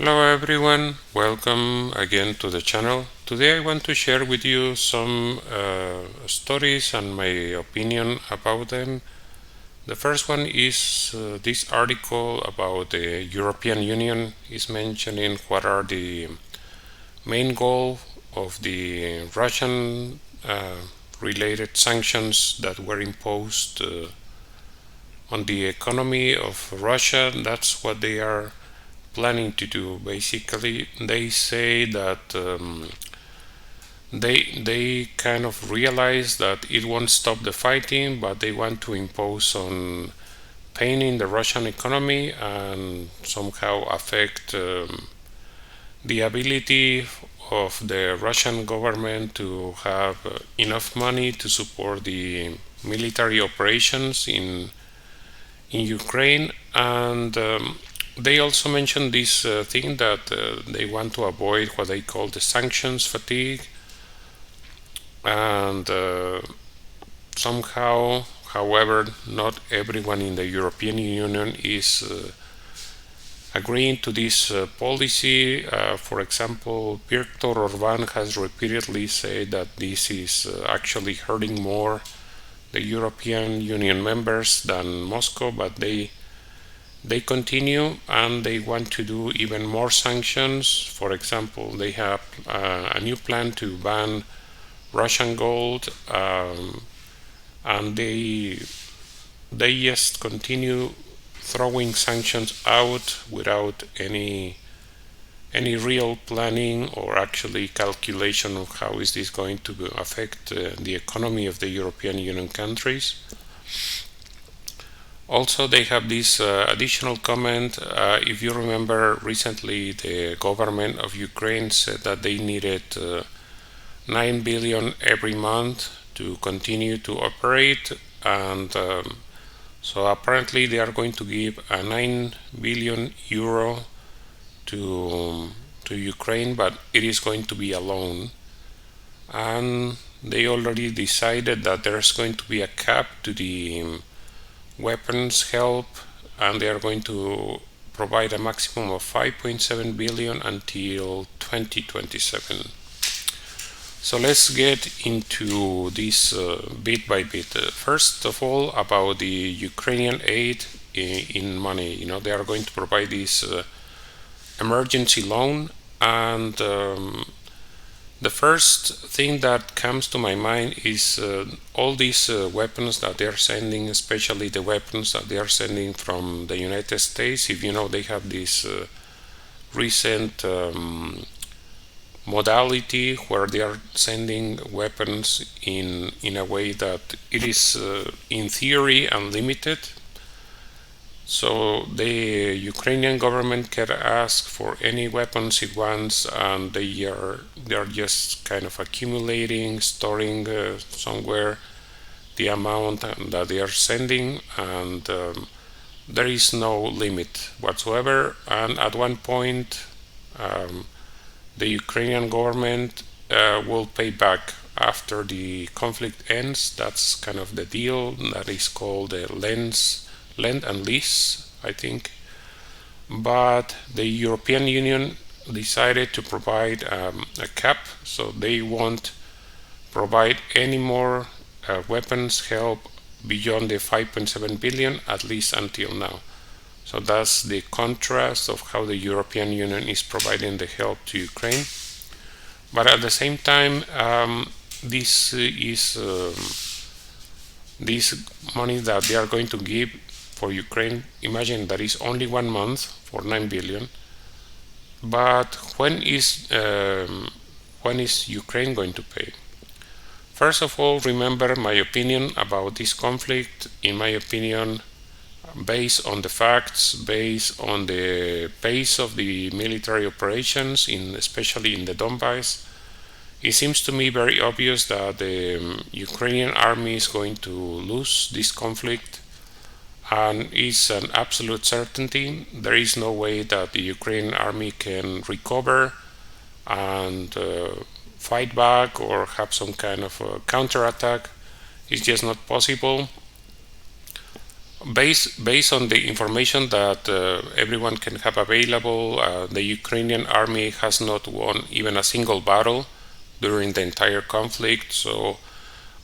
Hello everyone, welcome again to the channel. Today I want to share with you some stories and my opinion about them. The first one is this article about the European Union is mentioning what are the main goal of the Russian related sanctions that were imposed on the economy of Russia. That's what they are planning to do. Basically, they say that they kind of realize that it won't stop the fighting, but they want to impose on pain in the Russian economy and somehow affect the ability of the Russian government to have enough money to support the military operations in Ukraine. And they also mentioned this thing that they want to avoid what they call the sanctions fatigue, and somehow, however, not everyone in the European Union is agreeing to this policy. For example, Viktor Orban has repeatedly said that this is actually hurting more the European Union members than Moscow, but they continue and they want to do even more sanctions. For example, they have a new plan to ban Russian gold, and they just continue throwing sanctions out without any real planning or actually calculation of how is this going to affect the economy of the European Union countries. Also, they have this additional comment. If you remember, recently the government of Ukraine said that they needed 9 billion every month to continue to operate, and so apparently they are going to give a 9 billion euro to Ukraine, but it is going to be a loan. And they already decided that there's going to be a cap to the weapons help, and they are going to provide a maximum of 5.7 billion until 2027. So let's get into this bit by bit. First of all, about the Ukrainian aid in money. You know, they are going to provide this emergency loan, and the first thing that comes to my mind is all these weapons that they are sending, especially the weapons that they are sending from the United States. If you know, they have this recent modality where they are sending weapons in a way that it is in theory unlimited. So the Ukrainian government can ask for any weapons it wants, and they are just kind of accumulating, storing somewhere the amount that they are sending, and there is no limit whatsoever. And at one point, the Ukrainian government will pay back after the conflict ends. That's kind of the deal that is called the lend and lease, I think. But the European Union decided to provide a cap, so they won't provide any more weapons help beyond the 5.7 billion, at least until now. So that's the contrast of how the European Union is providing the help to Ukraine. But at the same time, this is this money that they are going to give for Ukraine. Imagine that is only 1 month for 9 billion. But when is Ukraine going to pay? First of all, remember my opinion about this conflict. In my opinion, based on the facts, based on the pace of the military operations, especially in the Donbass, it seems to me very obvious that the Ukrainian army is going to lose this conflict, and it's an absolute certainty. There is no way that the Ukrainian army can recover and fight back or have some kind of a counterattack. It's just not possible. Based on the information that everyone can have available, the Ukrainian army has not won even a single battle during the entire conflict, so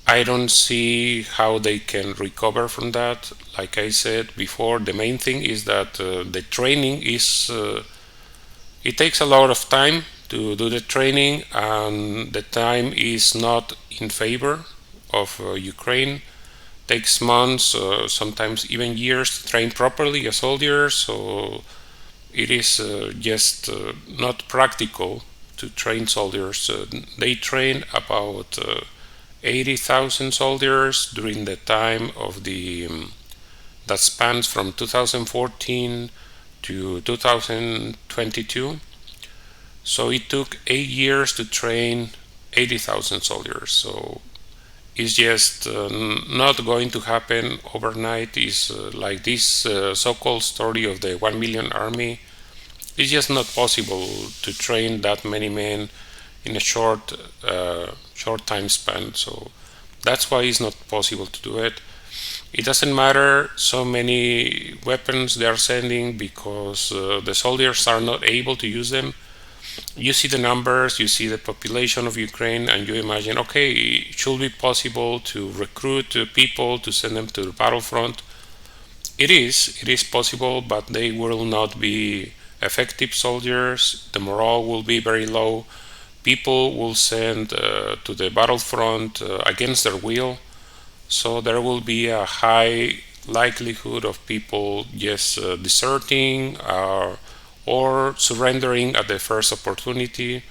I don't see how they can recover from that. Like I said before, the main thing is that the training is, it takes a lot of time to do the training, and the time is not in favor of Ukraine. Takes months, sometimes even years to train properly a soldier, so it is just not practical to train soldiers. They train about 80,000 soldiers during the time of the that spans from 2014 to 2022. So it took 8 years to train 80,000 soldiers. So it's just not going to happen overnight. Is like this so-called story of the 1 million army. It's just not possible to train that many men in a short time span. So that's why it's not possible to do it. It doesn't matter so many weapons they are sending, because the soldiers are not able to use them. You see the numbers, you see the population of Ukraine, and you imagine, okay, it should be possible to recruit people to send them to the battlefront. It is possible, but they will not be effective soldiers. The morale will be very low. People will send to the battlefront against their will. So there will be a high likelihood of people just deserting or surrendering at the first opportunity,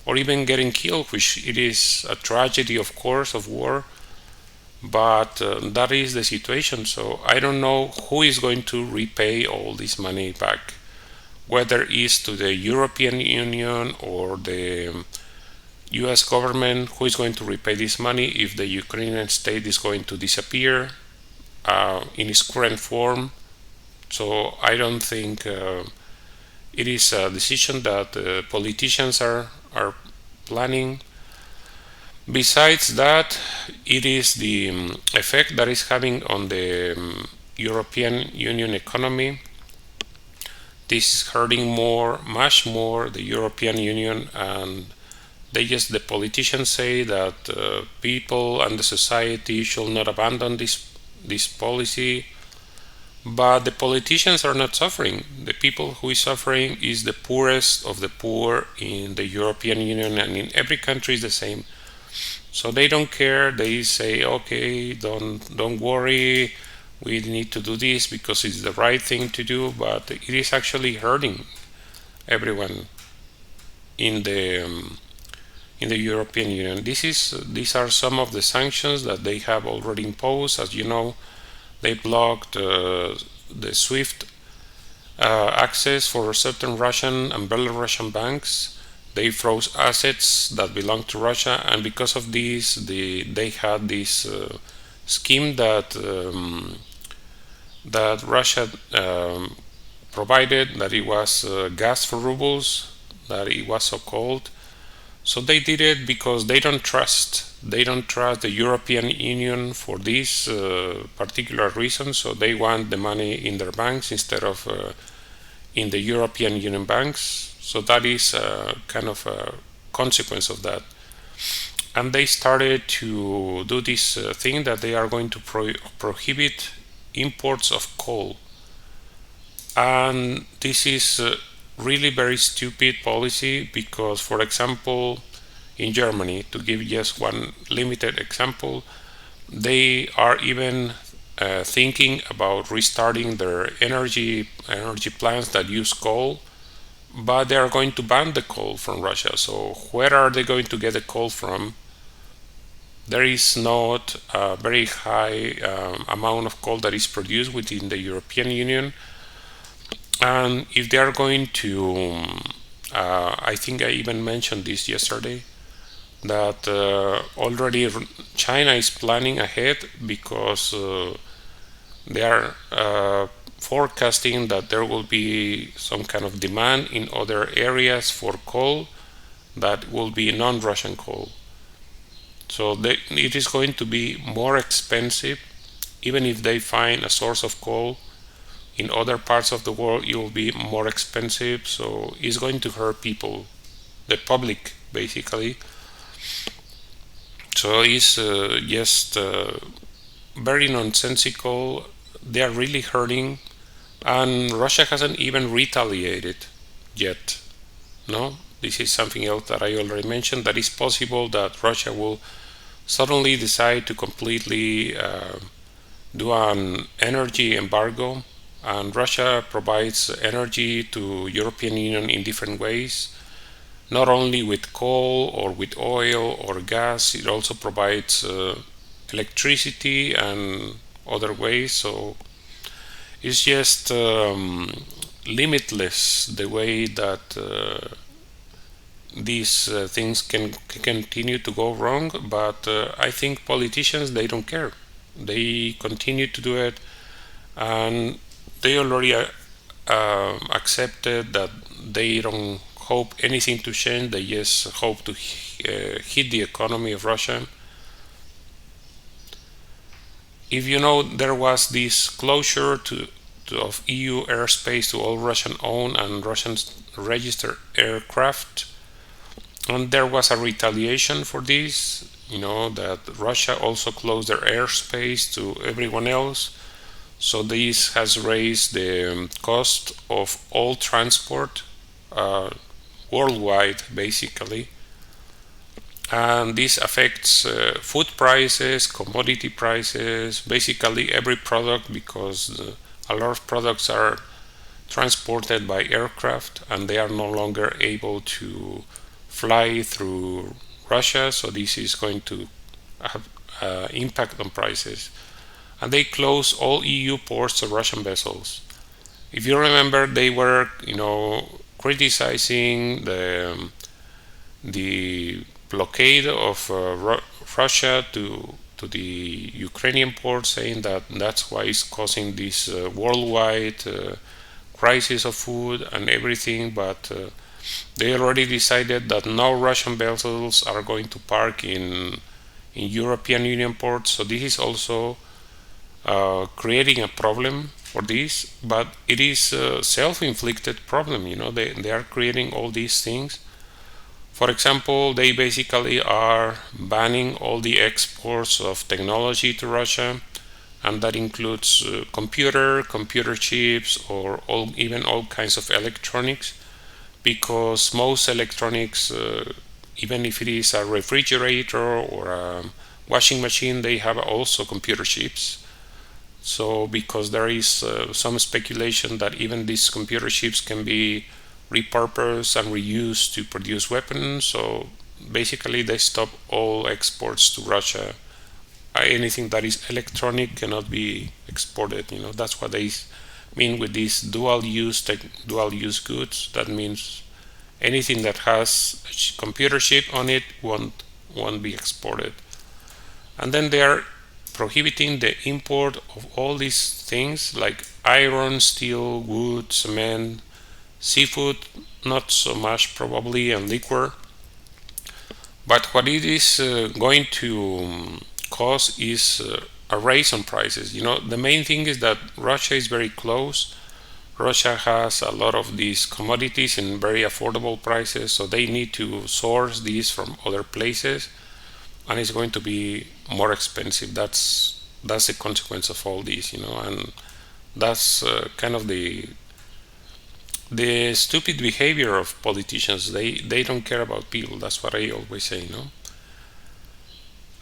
or even getting killed, which it is a tragedy, of course, of war. But that is the situation. So I don't know who is going to repay all this money back, whether it's to the European Union or the US government. Who is going to repay this money if the Ukrainian state is going to disappear in its current form? So I don't think it is a decision that politicians are planning. Besides that, it is the effect that is having on the European Union economy. This is hurting much more, the European Union, and the politicians say that people and the society should not abandon this policy. But the politicians are not suffering. The people who is suffering is the poorest of the poor in the European Union, and in every country is the same. So they don't care. They say, okay, don't worry, we need to do this because it's the right thing to do, but it is actually hurting everyone in the European Union. These are some of the sanctions that they have already imposed. As you know, they blocked the SWIFT access for certain Russian and Belarusian banks. They froze assets that belong to Russia, and because of this, they had this scheme that Russia provided, that it was gas for rubles, that it was so called. So they did it because they don't trust the European Union for this particular reason. So they want the money in their banks instead of in the European Union banks. So that is kind of a consequence of that. And they started to do this thing that they are going to prohibit imports of coal. And this is really very stupid policy, because, for example, in Germany, to give just one limited example, they are even thinking about restarting their energy plants that use coal, but they are going to ban the coal from Russia. So where are they going to get the coal from? There is not a very high amount of coal that is produced within the European Union. And if they are going to, I think I even mentioned this yesterday, that already China is planning ahead, because they are forecasting that there will be some kind of demand in other areas for coal that will be non-Russian coal. So it is going to be more expensive even if they find a source of coal in other parts of the world, it will be more expensive. So it's going to hurt people, the public, basically. So it's just very nonsensical. They are really hurting, and Russia hasn't even retaliated yet. No, this is something else that I already mentioned. That it's possible that Russia will suddenly decide to completely do an energy embargo, and Russia provides energy to European Union in different ways, not only with coal or with oil or gas. It also provides electricity and other ways. So it's just limitless the way that these things can continue to go wrong. But I think politicians, they don't care. They continue to do it, and they already accepted that they don't hope anything to change. They just hope to hit the economy of Russia. If you know, there was this closure of EU airspace to all Russian-owned and Russian-registered aircraft, and there was a retaliation for this. You know that Russia also closed their airspace to everyone else. So this has raised the cost of all transport worldwide, basically. And this affects food prices, commodity prices, basically every product, because a lot of products are transported by aircraft and they are no longer able to fly through Russia. So this is going to have impact on prices. And they close all EU ports to Russian vessels. If you remember, they were, criticizing the blockade of Russia to the Ukrainian port, saying that that's why it's causing this worldwide crisis of food and everything. But they already decided that no Russian vessels are going to park in European Union ports. So this is also creating a problem for this, but it is a self-inflicted problem. They are creating all these things. For example, they basically are banning all the exports of technology to Russia, and that includes computer chips, or even all kinds of electronics, because most electronics, even if it is a refrigerator or a washing machine, they have also computer chips. So because there is some speculation that even these computer chips can be repurposed and reused to produce weapons, so basically they stop all exports to Russia. Anything that is electronic cannot be exported. That's what they mean with these dual use goods. That means anything that has a computer chip on it won't be exported. And then they are prohibiting the import of all these things like iron, steel, wood, cement, seafood, not so much probably, and liquor. But what it is going to cause is a raise on prices. The main thing is that Russia is very close. Russia has a lot of these commodities in very affordable prices, so they need to source these from other places, and it's going to be more expensive. That's the consequence of all this, and that's kind of the stupid behavior of politicians. They don't care about people. That's what I always say,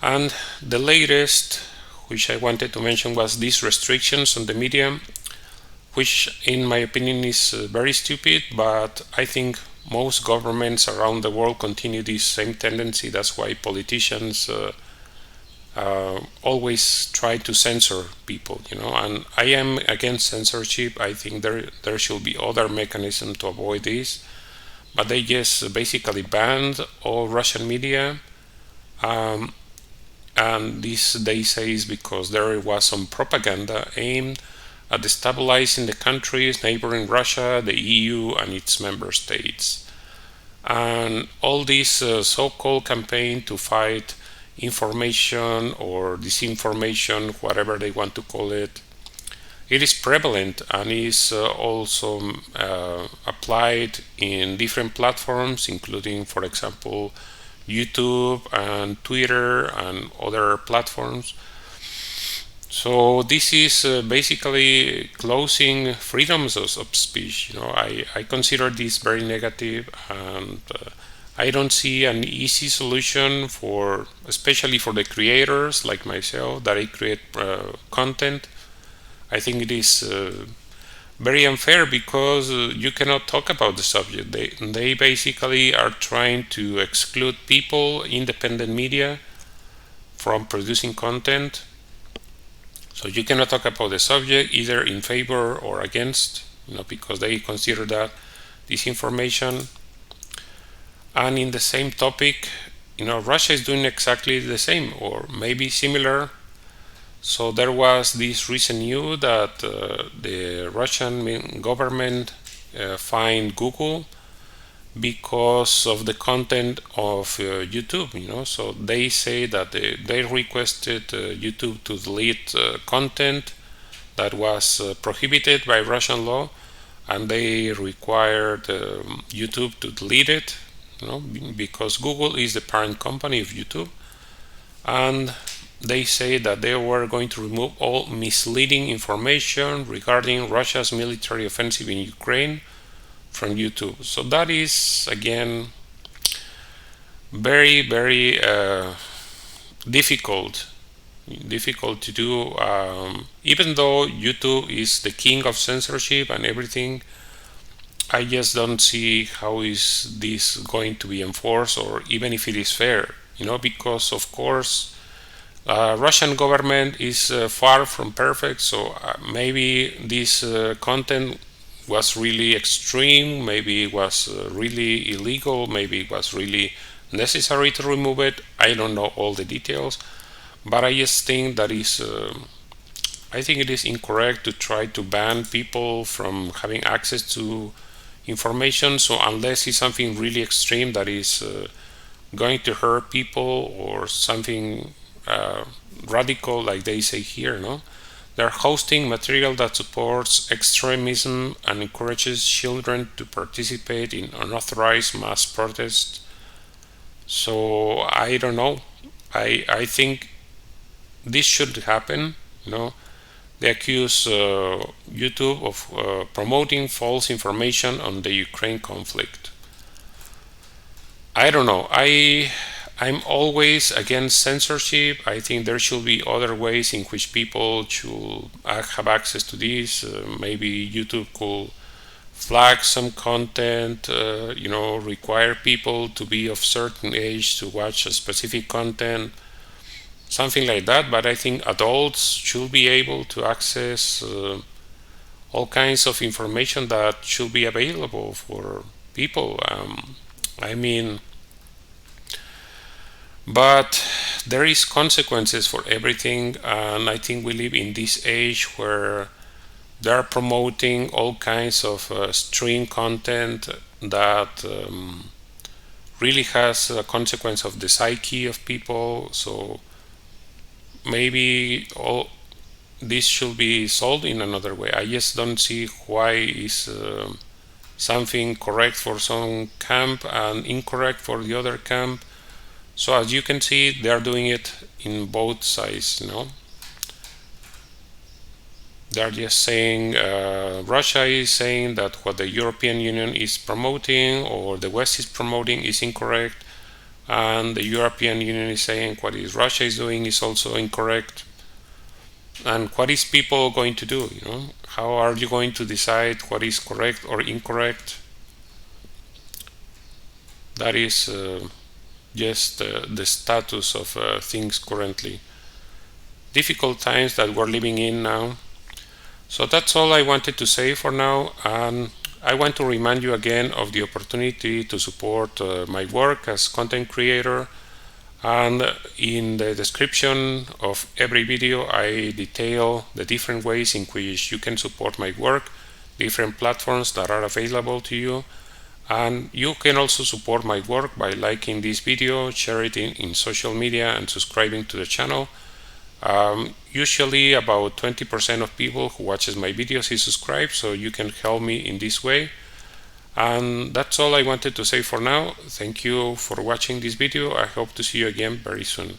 And the latest, which I wanted to mention, was these restrictions on the media, which in my opinion is very stupid, but I think most governments around the world continue this same tendency. That's why politicians always try to censor people, and I am against censorship. I think there should be other mechanisms to avoid this, but they just basically banned all Russian media, and this, they say, is because there was some propaganda aimed at destabilizing the countries neighboring Russia, the EU, and its member states. And all this so-called campaign to fight information or disinformation, whatever they want to call it. It is prevalent and is also applied in different platforms, including, for example, YouTube and Twitter and other platforms. So this is basically closing freedoms of speech. I consider this very negative, and I don't see an easy solution for, especially for the creators like myself, that I create content. I think it is very unfair because you cannot talk about the subject. They basically are trying to exclude people, independent media, from producing content. So you cannot talk about the subject either in favor or against, because they consider that disinformation. And in the same topic, Russia is doing exactly the same or maybe similar. So there was this recent news that the Russian government fined Google because of the content of YouTube. So they say that they requested YouTube to delete content that was prohibited by Russian law, and they required YouTube to delete it, because Google is the parent company of YouTube, and they say that they were going to remove all misleading information regarding Russia's military offensive in Ukraine from YouTube. So that is, again, very, very difficult to do. Even though YouTube is the king of censorship and everything, I just don't see how is this going to be enforced, or even if it is fair. Because of course Russian government is far from perfect. So maybe this content was really extreme, maybe it was really illegal, maybe it was really necessary to remove it. I don't know all the details, but I just think that I think it is incorrect to try to ban people from having access to information. So unless it's something really extreme that is going to hurt people, or something radical, like they say here, they're hosting material that supports extremism and encourages children to participate in unauthorized mass protests. So I don't know. I think this should happen. They accuse YouTube of promoting false information on the Ukraine conflict. I don't know. I'm always against censorship. I think there should be other ways in which people should have access to this. Maybe YouTube could flag some content, require people to be of certain age to watch a specific content, something like that. But I think adults should be able to access all kinds of information that should be available for people. But there is consequences for everything, and I think we live in this age where they are promoting all kinds of extreme content that really has a consequence of the psyche of people. So maybe all this should be solved in another way. I just don't see why is something correct for some camp and incorrect for the other camp. So as you can see, they are doing it in both sides. They are just saying Russia is saying that what the European Union is promoting or the West is promoting is incorrect, and the European Union is saying what is Russia is doing is also incorrect. And what is people going to do? How are you going to decide what is correct or incorrect? That is just the status of things currently. Difficult times that we're living in now. So that's all I wanted to say for now, and I want to remind you again of the opportunity to support my work as content creator. And in the description of every video I detail the different ways in which you can support my work, different platforms that are available to you. And you can also support my work by liking this video, share it in social media, and subscribing to the channel. Usually about 20% of people who watches my videos is subscribed, so you can help me in this way. And that's all I wanted to say for now. Thank you for watching this video. I hope to see you again very soon.